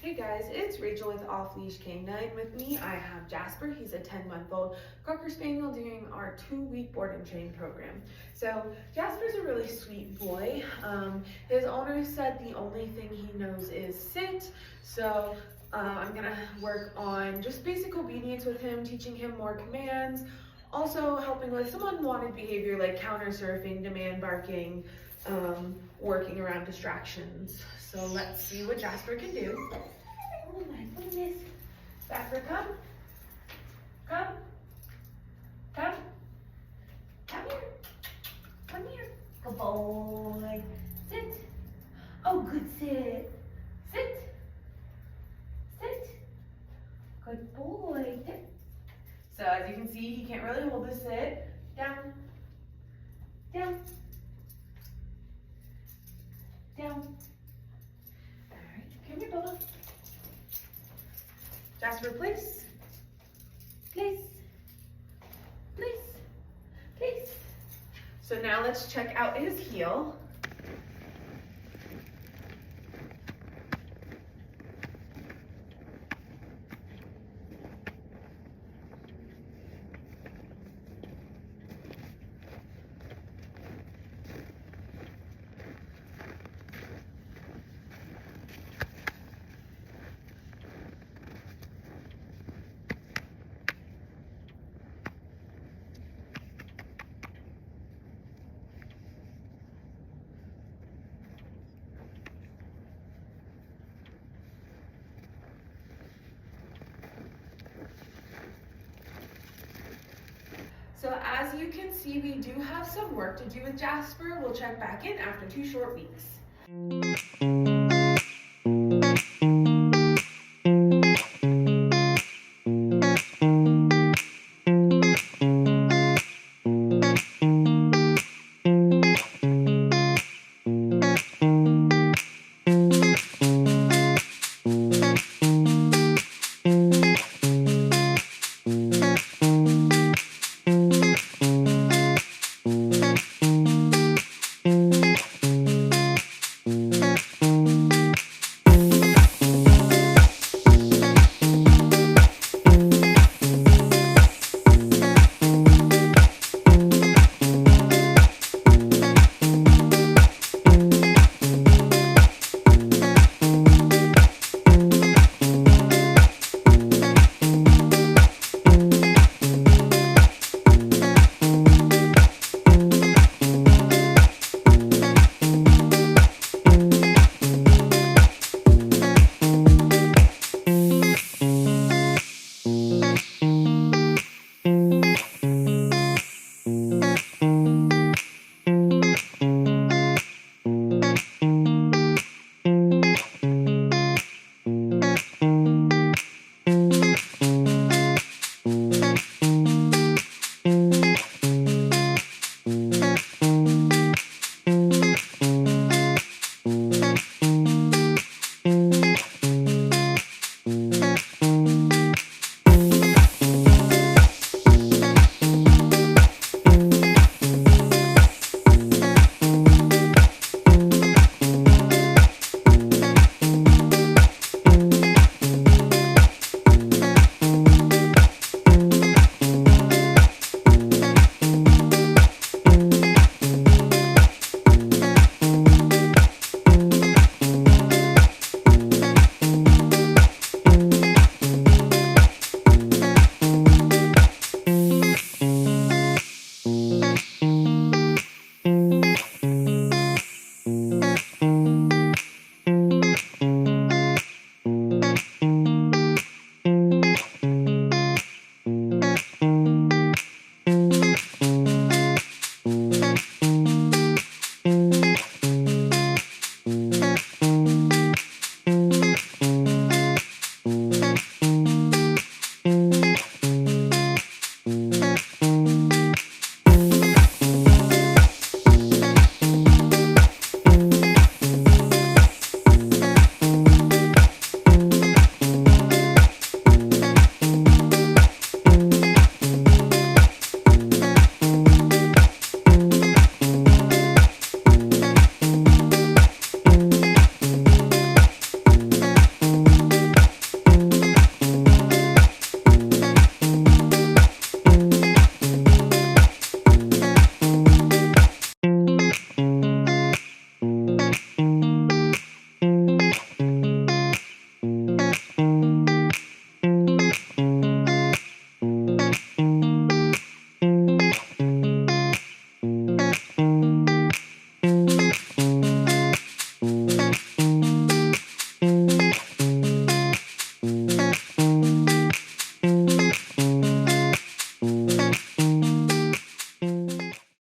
Hey guys, it's Rachel with Off-Leash Canine. With me, I have Jasper. He's a 10-month-old Cocker Spaniel doing our 2-week board and train program. So Jasper's a really sweet boy. His owner said the only thing he knows is sit. So I'm gonna work on just basic obedience with him, teaching him more commands, also helping with some unwanted behavior like counter surfing, demand barking, working around distractions. So let's see what Jasper can do. Oh my goodness. Jasper, come. Come. Come. Come here. Come here. Good boy. Sit. Oh, good sit. Sit. Sit. Good boy. Sit. So as you can see, he can't really hold the sit. Down. Down. Down. All right, come here, Bubba. Jasper, place. Place. Place. Place. So now let's check out his heel. So as you can see, we do have some work to do with Jasper. We'll check back in after 2 short weeks.